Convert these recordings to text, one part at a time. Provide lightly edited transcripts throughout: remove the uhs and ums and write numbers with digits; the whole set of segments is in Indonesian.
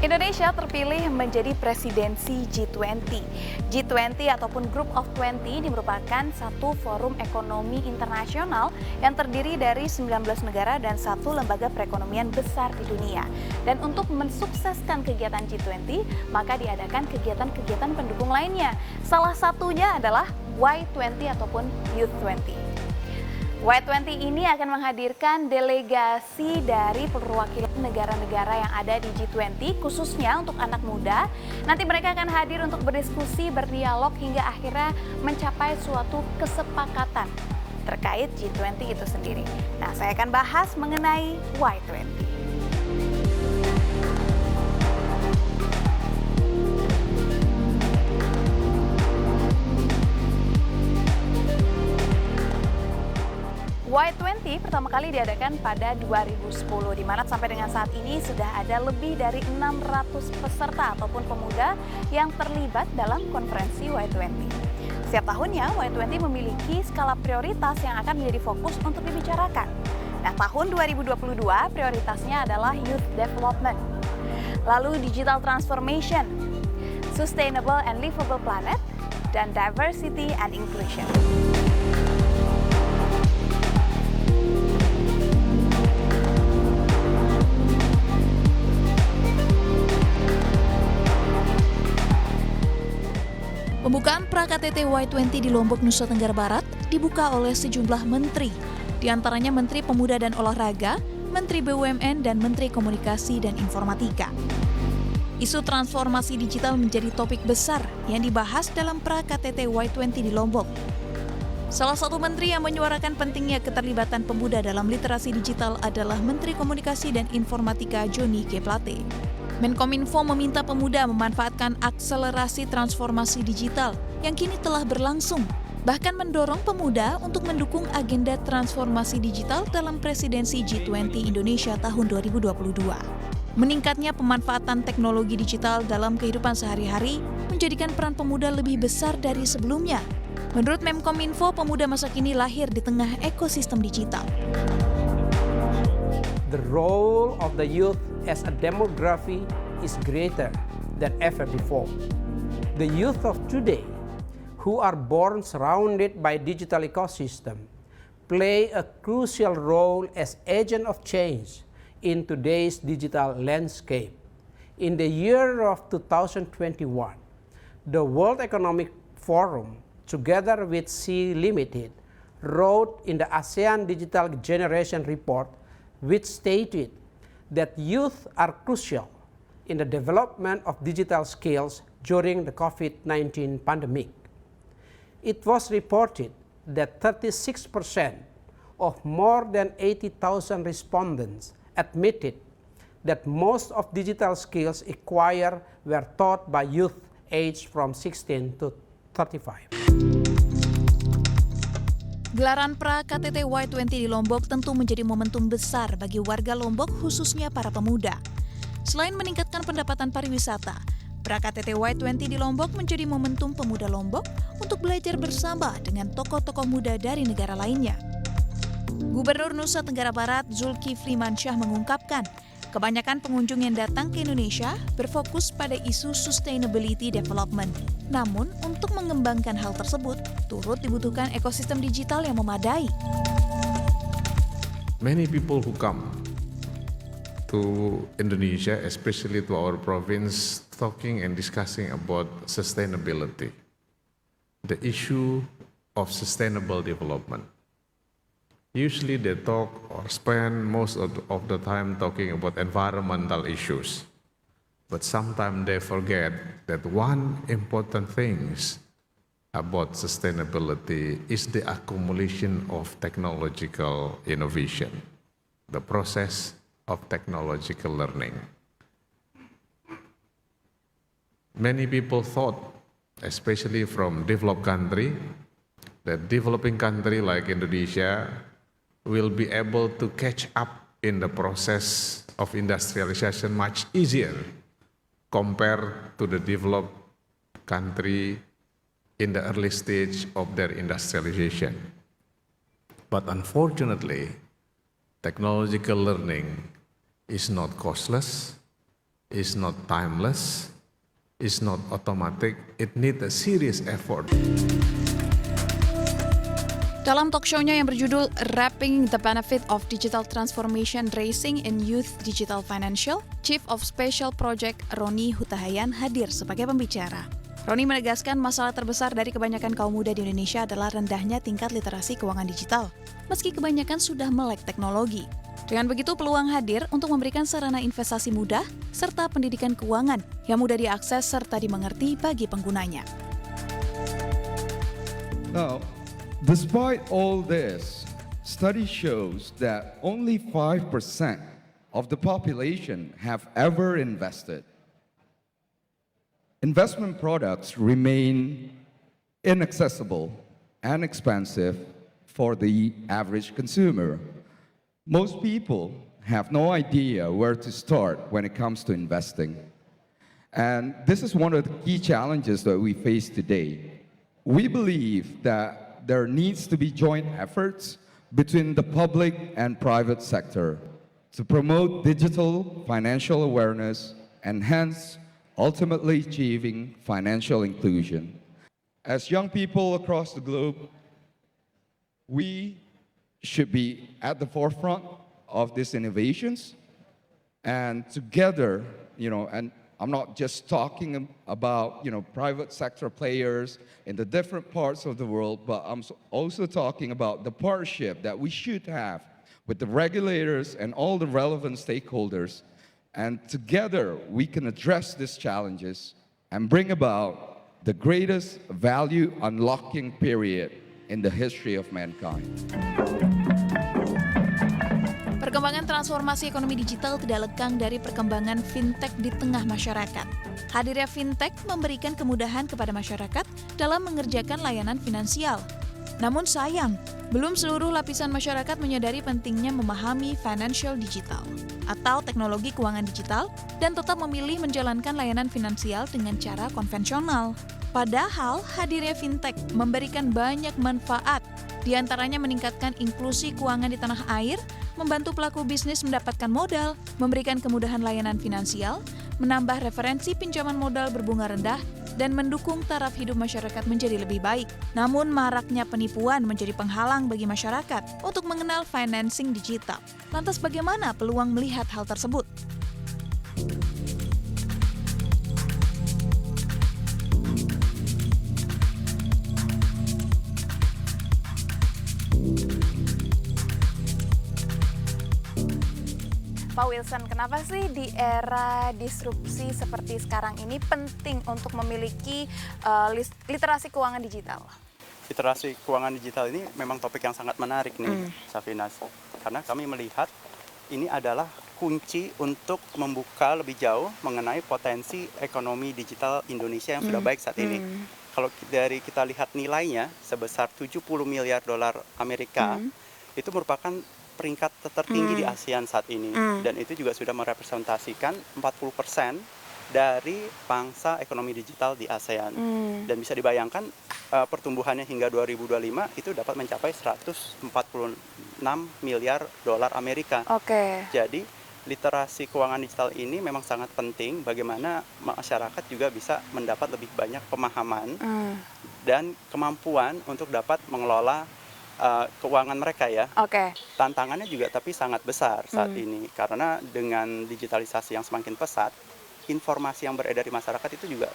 Indonesia terpilih menjadi presidensi G20. G20 ataupun Group of 20 ini merupakan satu forum ekonomi internasional yang terdiri dari 19 negara dan satu lembaga perekonomian besar di dunia. Dan untuk mensukseskan kegiatan G20, maka diadakan kegiatan-kegiatan pendukung lainnya. Salah satunya adalah Y20 ataupun Youth 20. Y20 ini akan menghadirkan delegasi dari perwakilan negara-negara yang ada di G20, khususnya untuk anak muda. Nanti mereka akan hadir untuk berdiskusi, berdialog, hingga akhirnya mencapai suatu kesepakatan terkait G20 itu sendiri. Nah, saya akan bahas mengenai Y20. Y20 pertama kali diadakan pada 2010, di mana sampai dengan saat ini sudah ada lebih dari 600 peserta ataupun pemuda yang terlibat dalam konferensi Y20. Setiap tahunnya Y20 memiliki skala prioritas yang akan menjadi fokus untuk dibicarakan. Nah, tahun 2022 prioritasnya adalah Youth Development, lalu Digital Transformation, Sustainable and Livable Planet, dan Diversity and Inclusion. Pembukaan pra-KTT Y20 di Lombok, Nusa Tenggara Barat dibuka oleh sejumlah menteri, diantaranya Menteri Pemuda dan Olahraga, Menteri BUMN, dan Menteri Komunikasi dan Informatika. Isu transformasi digital menjadi topik besar yang dibahas dalam pra-KTT Y20 di Lombok. Salah satu menteri yang menyuarakan pentingnya keterlibatan pemuda dalam literasi digital adalah Menteri Komunikasi dan Informatika Johnny G. Plate. Menkominfo meminta pemuda memanfaatkan akselerasi transformasi digital yang kini telah berlangsung, bahkan mendorong pemuda untuk mendukung agenda transformasi digital dalam presidensi G20 Indonesia tahun 2022. Meningkatnya pemanfaatan teknologi digital dalam kehidupan sehari-hari menjadikan peran pemuda lebih besar dari sebelumnya. Menurut Menkominfo, pemuda masa kini lahir di tengah ekosistem digital. The role of the youth as a demography is greater than ever before. The youth of today, who are born surrounded by digital ecosystem, play a crucial role as agent of change in today's digital landscape. In the year of 2021, the World Economic Forum, together with Sea Limited, wrote in the ASEAN Digital Generation Report, which stated that youth are crucial in the development of digital skills during the COVID-19 pandemic. It was reported that 36% of more than 80,000 respondents admitted that most of digital skills acquired were taught by youth aged from 16 to 35. Gelaran pra-KTT Y20 di Lombok tentu menjadi momentum besar bagi warga Lombok, khususnya para pemuda. Selain meningkatkan pendapatan pariwisata, pra-KTT Y20 di Lombok menjadi momentum pemuda Lombok untuk belajar bersama dengan tokoh-tokoh muda dari negara lainnya. Gubernur Nusa Tenggara Barat Zulkifli Mansyah mengungkapkan, kebanyakan pengunjung yang datang ke Indonesia berfokus pada isu sustainability development. Namun, untuk mengembangkan hal tersebut, turut dibutuhkan ekosistem digital yang memadai. Many people who come to Indonesia, especially to our province, talking and discussing about sustainability, the issue of sustainable development. Usually they talk or spend most of the time talking about environmental issues. But sometimes they forget that one important thing about sustainability is the accumulation of technological innovation, the process of technological learning. Many people thought, especially from developed country, that developing country like Indonesia will be able to catch up in the process of industrialization much easier compared to the developed country in the early stage of their industrialization. But unfortunately, technological learning is not costless, is not timeless, is not automatic. It needs a serious effort. Dalam talk show-nya yang berjudul Wrapping the Benefit of Digital Transformation Racing in Youth Digital Financial, Chief of Special Project Roni Hutahayan hadir sebagai pembicara. Roni menegaskan masalah terbesar dari kebanyakan kaum muda di Indonesia adalah rendahnya tingkat literasi keuangan digital, meski kebanyakan sudah melek teknologi. Dengan begitu, peluang hadir untuk memberikan sarana investasi mudah serta pendidikan keuangan yang mudah diakses serta dimengerti bagi penggunanya. Now, despite all this, study shows that only 5% of the population have ever invested. Investment products remain inaccessible and expensive for the average consumer. Most people have no idea where to start when it comes to investing. And this is one of the key challenges that we face today. We believe that there needs to be joint efforts between the public and private sector to promote digital financial awareness and hence ultimately achieving financial inclusion. As young people across the globe, we should be at the forefront of these innovations, and together, and I'm not just talking about, private sector players in the different parts of the world, but I'm also talking about the partnership that we should have with the regulators and all the relevant stakeholders. And together, we can address these challenges and bring about the greatest value unlocking period in the history of mankind. Perkembangan transformasi ekonomi digital tidak lekang dari perkembangan fintech di tengah masyarakat. Hadirnya fintech memberikan kemudahan kepada masyarakat dalam mengerjakan layanan finansial. Namun sayang, belum seluruh lapisan masyarakat menyadari pentingnya memahami financial digital atau teknologi keuangan digital dan tetap memilih menjalankan layanan finansial dengan cara konvensional. Padahal hadirnya fintech memberikan banyak manfaat, di antaranya meningkatkan inklusi keuangan di tanah air, membantu pelaku bisnis mendapatkan modal, memberikan kemudahan layanan finansial, menambah referensi pinjaman modal berbunga rendah, dan mendukung taraf hidup masyarakat menjadi lebih baik. Namun maraknya penipuan menjadi penghalang bagi masyarakat untuk mengenal financing digital. Lantas bagaimana peluang melihat hal tersebut? Pak Wilson, kenapa sih di era disrupsi seperti sekarang ini penting untuk memiliki literasi keuangan digital? Literasi keuangan digital ini memang topik yang sangat menarik nih, Safinas. Karena kami melihat ini adalah kunci untuk membuka lebih jauh mengenai potensi ekonomi digital Indonesia yang sudah baik saat ini. Kalau dari kita lihat nilainya sebesar 70 miliar dolar Amerika, itu merupakan peringkat tertinggi di ASEAN saat ini, dan itu juga sudah merepresentasikan 40% dari pangsa ekonomi digital di ASEAN. Dan bisa dibayangkan pertumbuhannya hingga 2025 itu dapat mencapai 146 miliar dolar Amerika. Jadi literasi keuangan digital ini memang sangat penting bagaimana masyarakat juga bisa mendapat lebih banyak pemahaman dan kemampuan untuk dapat mengelola keuangan mereka ya. Tantangannya juga tapi sangat besar saat ini karena dengan digitalisasi yang semakin pesat, informasi yang beredar di masyarakat itu juga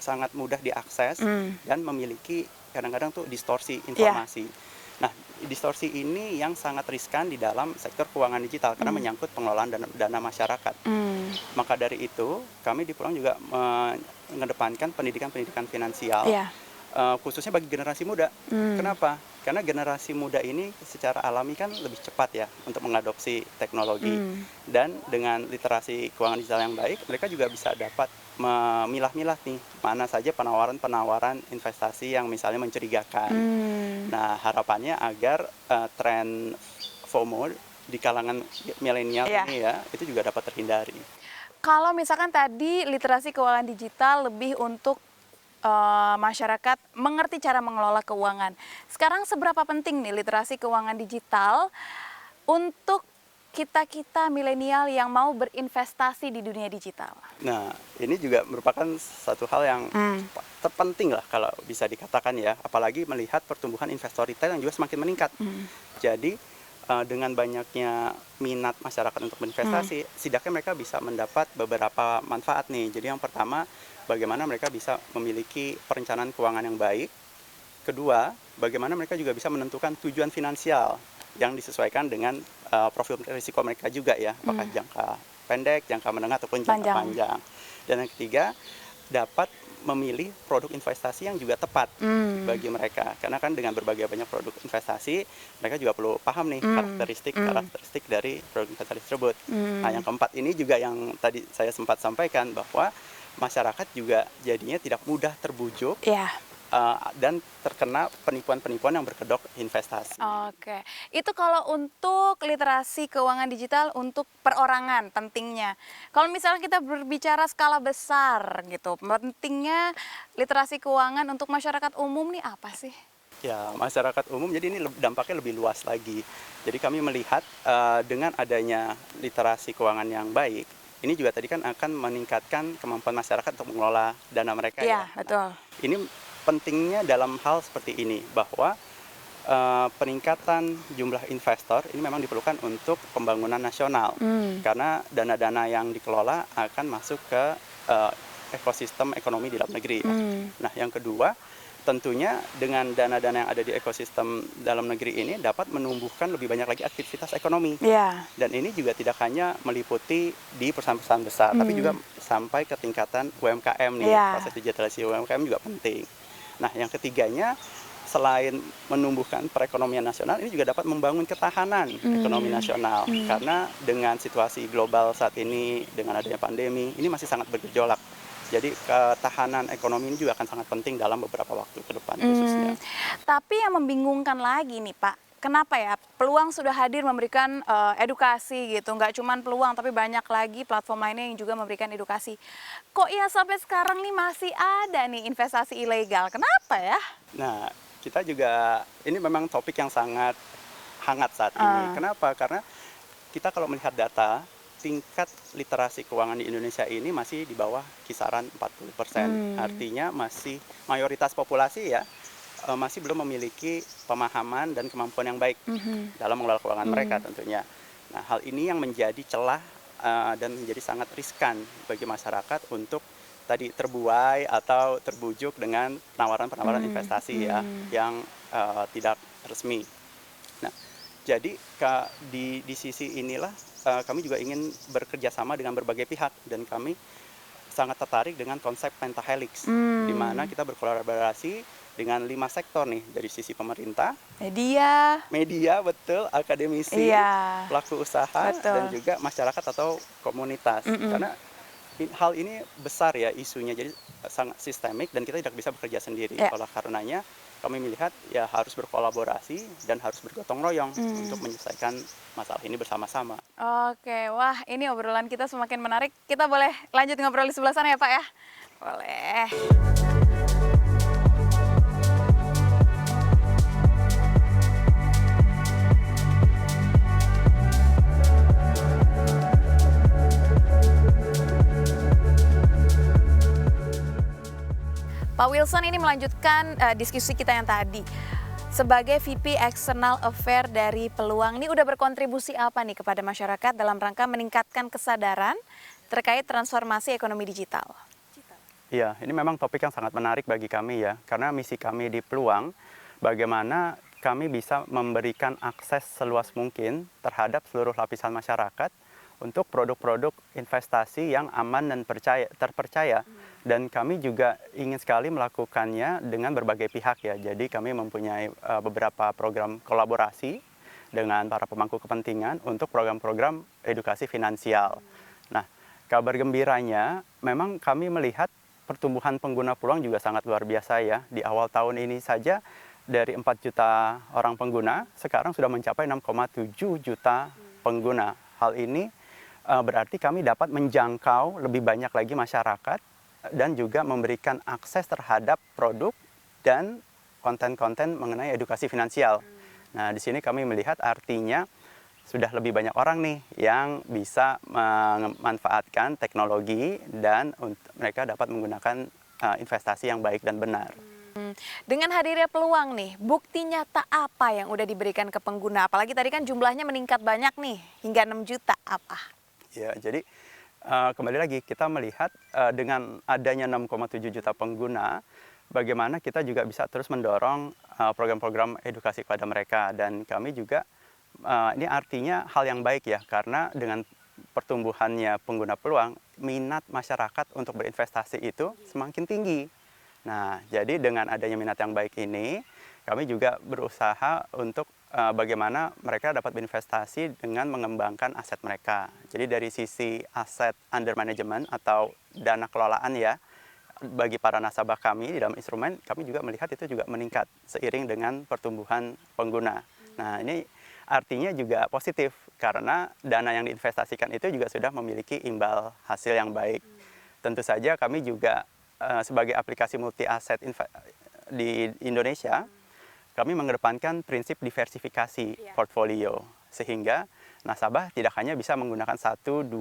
sangat mudah diakses dan memiliki kadang-kadang tuh distorsi informasi. Nah, distorsi ini yang sangat riskan di dalam sektor keuangan digital karena menyangkut pengelolaan dana masyarakat. Maka dari itu, kami di Pulang juga mengedepankan pendidikan finansial. Khususnya bagi generasi muda. Kenapa? Karena generasi muda ini secara alami kan lebih cepat ya untuk mengadopsi teknologi. Dan dengan literasi keuangan digital yang baik, mereka juga bisa dapat memilah-milah nih mana saja penawaran-penawaran investasi yang misalnya mencurigakan. Nah, harapannya agar tren FOMO di kalangan milenial ini ya, itu juga dapat terhindari. Kalau misalkan tadi literasi keuangan digital lebih untuk masyarakat mengerti cara mengelola keuangan. Sekarang seberapa penting nih literasi keuangan digital untuk kita-kita milenial yang mau berinvestasi di dunia digital? Nah, ini juga merupakan satu hal yang terpenting lah kalau bisa dikatakan ya, apalagi melihat pertumbuhan investor retail yang juga semakin meningkat. Jadi dengan banyaknya minat masyarakat untuk berinvestasi, setidaknya mereka bisa mendapat beberapa manfaat nih. Jadi yang pertama, bagaimana mereka bisa memiliki perencanaan keuangan yang baik. Kedua, bagaimana mereka juga bisa menentukan tujuan finansial yang disesuaikan dengan profil risiko mereka juga ya, apakah jangka pendek, jangka menengah ataupun jangka panjang. Dan yang ketiga, dapat memilih produk investasi yang juga tepat bagi mereka. Karena kan dengan berbagai banyak produk investasi, mereka juga perlu paham nih karakteristik dari produk investasi tersebut. Nah, yang keempat ini juga yang tadi saya sempat sampaikan bahwa masyarakat juga jadinya tidak mudah terbujuk dan terkena penipuan-penipuan yang berkedok investasi. Oke, itu kalau untuk literasi keuangan digital untuk perorangan pentingnya. Kalau misalnya kita berbicara skala besar gitu, pentingnya literasi keuangan untuk masyarakat umum nih apa sih? Ya, masyarakat umum, jadi ini dampaknya lebih luas lagi. Jadi kami melihat dengan adanya literasi keuangan yang baik, ini juga tadi kan akan meningkatkan kemampuan masyarakat untuk mengelola dana mereka. Iya, betul. Ini pentingnya dalam hal seperti ini, bahwa peningkatan jumlah investor ini memang diperlukan untuk pembangunan nasional. Karena dana-dana yang dikelola akan masuk ke ekosistem ekonomi di dalam negeri. Nah, yang kedua, tentunya dengan dana-dana yang ada di ekosistem dalam negeri ini dapat menumbuhkan lebih banyak lagi aktivitas ekonomi. Dan ini juga tidak hanya meliputi di perusahaan-perusahaan besar, tapi juga sampai ke tingkatan UMKM nih. Proses digitalisasi UMKM juga penting. Nah, yang ketiganya, selain menumbuhkan perekonomian nasional, ini juga dapat membangun ketahanan ekonomi nasional. Karena dengan situasi global saat ini, dengan adanya pandemi, ini masih sangat bergejolak. Jadi ketahanan ekonomi ini juga akan sangat penting dalam beberapa waktu ke depan khususnya. Tapi yang membingungkan lagi nih Pak, kenapa ya peluang sudah hadir memberikan edukasi gitu, nggak cuma peluang tapi banyak lagi platform lainnya yang juga memberikan edukasi. Kok ya sampai sekarang nih masih ada nih investasi ilegal, kenapa ya? Nah, kita juga, ini memang topik yang sangat hangat saat ini. Kenapa? Karena kita kalau melihat data, tingkat literasi keuangan di Indonesia ini masih di bawah kisaran 40%. Artinya masih mayoritas populasi ya masih belum memiliki pemahaman dan kemampuan yang baik dalam mengelola keuangan mereka tentunya. Nah, hal ini yang menjadi celah dan menjadi sangat riskan bagi masyarakat untuk tadi terbuai atau terbujuk dengan penawaran-penawaran investasi ya yang tidak resmi. Nah, jadi di sisi inilah kami juga ingin bekerja sama dengan berbagai pihak, dan kami sangat tertarik dengan konsep pentahelix, di mana kita berkolaborasi dengan 5 sektor nih, dari sisi pemerintah, media betul, akademisi, pelaku usaha, dan juga masyarakat atau komunitas. Karena hal ini besar ya isunya, jadi sangat sistemik dan kita tidak bisa bekerja sendiri. Oleh karenanya kami melihat ya harus berkolaborasi dan harus bergotong royong untuk menyelesaikan masalah ini bersama-sama. Oke, wah ini obrolan kita semakin menarik. Kita boleh lanjut ngobrol di sebelah sana ya Pak ya? Boleh. Pak Wilson ini melanjutkan diskusi kita yang tadi. Sebagai VP External Affair dari Peluang, ini udah berkontribusi apa nih kepada masyarakat dalam rangka meningkatkan kesadaran terkait transformasi ekonomi digital? Iya, ini memang topik yang sangat menarik bagi kami ya, karena misi kami di Peluang, bagaimana kami bisa memberikan akses seluas mungkin terhadap seluruh lapisan masyarakat untuk produk-produk investasi yang aman dan terpercaya. Dan kami juga ingin sekali melakukannya dengan berbagai pihak ya. Jadi kami mempunyai beberapa program kolaborasi dengan para pemangku kepentingan untuk program-program edukasi finansial. Nah, kabar gembiranya memang kami melihat pertumbuhan pengguna Peluang juga sangat luar biasa ya. Di awal tahun ini saja dari 4 juta orang pengguna, sekarang sudah mencapai 6,7 juta pengguna. Hal ini berarti kami dapat menjangkau lebih banyak lagi masyarakat dan juga memberikan akses terhadap produk dan konten-konten mengenai edukasi finansial. Nah, di sini kami melihat artinya sudah lebih banyak orang nih yang bisa memanfaatkan teknologi dan mereka dapat menggunakan investasi yang baik dan benar. Dengan hadirnya peluang nih, bukti nyata apa yang udah diberikan ke pengguna? Apalagi tadi kan jumlahnya meningkat banyak nih, hingga 6 juta apa? Ya, jadi kembali lagi kita melihat dengan adanya 6,7 juta pengguna, bagaimana kita juga bisa terus mendorong program-program edukasi kepada mereka. Dan kami juga, ini artinya hal yang baik ya, karena dengan pertumbuhannya pengguna peluang, minat masyarakat untuk berinvestasi itu semakin tinggi. Nah, jadi dengan adanya minat yang baik ini, kami juga berusaha untuk bagaimana mereka dapat berinvestasi dengan mengembangkan aset mereka. Jadi dari sisi aset under management atau dana kelolaan ya, bagi para nasabah kami di dalam instrumen, kami juga melihat itu juga meningkat seiring dengan pertumbuhan pengguna. Nah, ini artinya juga positif karena dana yang diinvestasikan itu juga sudah memiliki imbal hasil yang baik. Tentu saja kami juga sebagai aplikasi multi aset di Indonesia, kami mengedepankan prinsip diversifikasi portfolio sehingga nasabah tidak hanya bisa menggunakan 1-2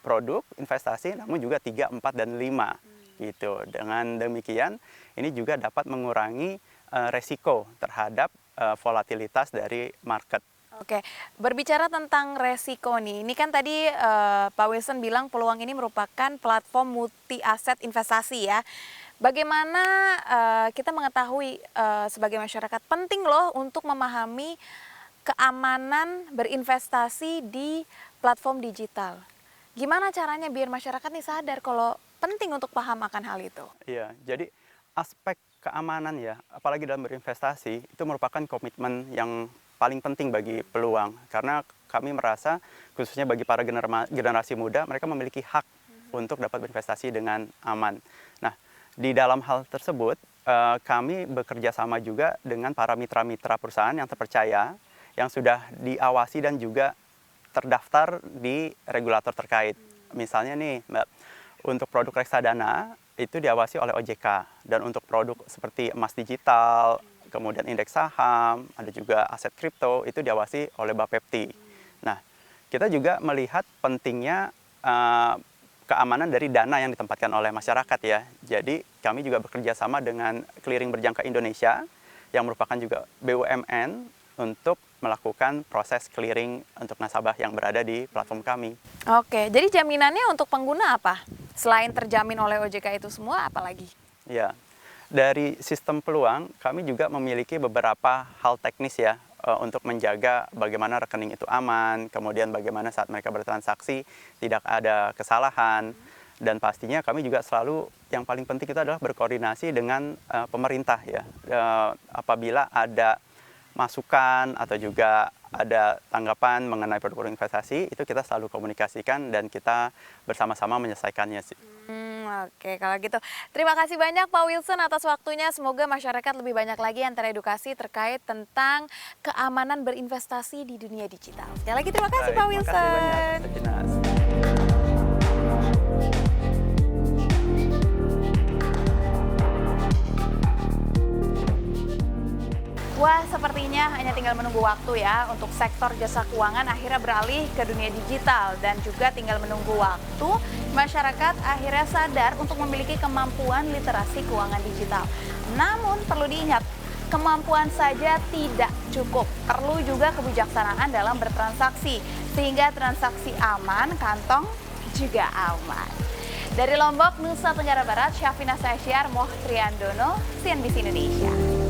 produk investasi, namun juga 3, 4, dan 5 gitu. Dengan demikian, ini juga dapat mengurangi resiko terhadap volatilitas dari market. Oke, berbicara tentang resiko nih, ini kan tadi Pak Wilson bilang peluang ini merupakan platform multi aset investasi ya. Bagaimana kita mengetahui sebagai masyarakat penting loh untuk memahami keamanan berinvestasi di platform digital. Gimana caranya biar masyarakat nih sadar kalau penting untuk paham akan hal itu? Iya, jadi aspek keamanan ya, apalagi dalam berinvestasi, itu merupakan komitmen yang paling penting bagi peluang. Karena kami merasa, khususnya bagi para generasi muda, mereka memiliki hak untuk dapat berinvestasi dengan aman. Nah, di dalam hal tersebut, kami bekerja sama juga dengan para mitra-mitra perusahaan yang terpercaya, yang sudah diawasi dan juga terdaftar di regulator terkait. Misalnya nih, Mbak, untuk produk reksadana, itu diawasi oleh OJK. Dan untuk produk seperti emas digital, kemudian indeks saham, ada juga aset kripto, itu diawasi oleh Bapepti. Nah, kita juga melihat pentingnya keamanan dari dana yang ditempatkan oleh masyarakat ya. Jadi kami juga bekerja sama dengan Clearing Berjangka Indonesia, yang merupakan juga BUMN, untuk melakukan proses clearing untuk nasabah yang berada di platform kami. Oke, jadi jaminannya untuk pengguna apa? Selain terjamin oleh OJK itu semua, apa lagi? Ya, dari sistem peluang, kami juga memiliki beberapa hal teknis ya untuk menjaga bagaimana rekening itu aman, kemudian bagaimana saat mereka bertransaksi tidak ada kesalahan, dan pastinya kami juga selalu yang paling penting itu adalah berkoordinasi dengan pemerintah ya. Apabila ada masukan atau juga ada tanggapan mengenai produk investasi, itu kita selalu komunikasikan dan kita bersama-sama menyelesaikannya sih. Oke, kalau gitu terima kasih banyak Pak Wilson atas waktunya. Semoga masyarakat lebih banyak lagi yang teredukasi terkait tentang keamanan berinvestasi di dunia digital. Sekali lagi terima kasih Pak Wilson. Terima kasih banyak, Wah, sepertinya hanya tinggal menunggu waktu ya untuk sektor jasa keuangan akhirnya beralih ke dunia digital, dan juga tinggal menunggu waktu masyarakat akhirnya sadar untuk memiliki kemampuan literasi keuangan digital. Namun perlu diingat, kemampuan saja tidak cukup. Perlu juga kebijaksanaan dalam bertransaksi sehingga transaksi aman, kantong juga aman. Dari Lombok, Nusa Tenggara Barat, Syafina Sasyar, Moh Triandono, CNBC Indonesia.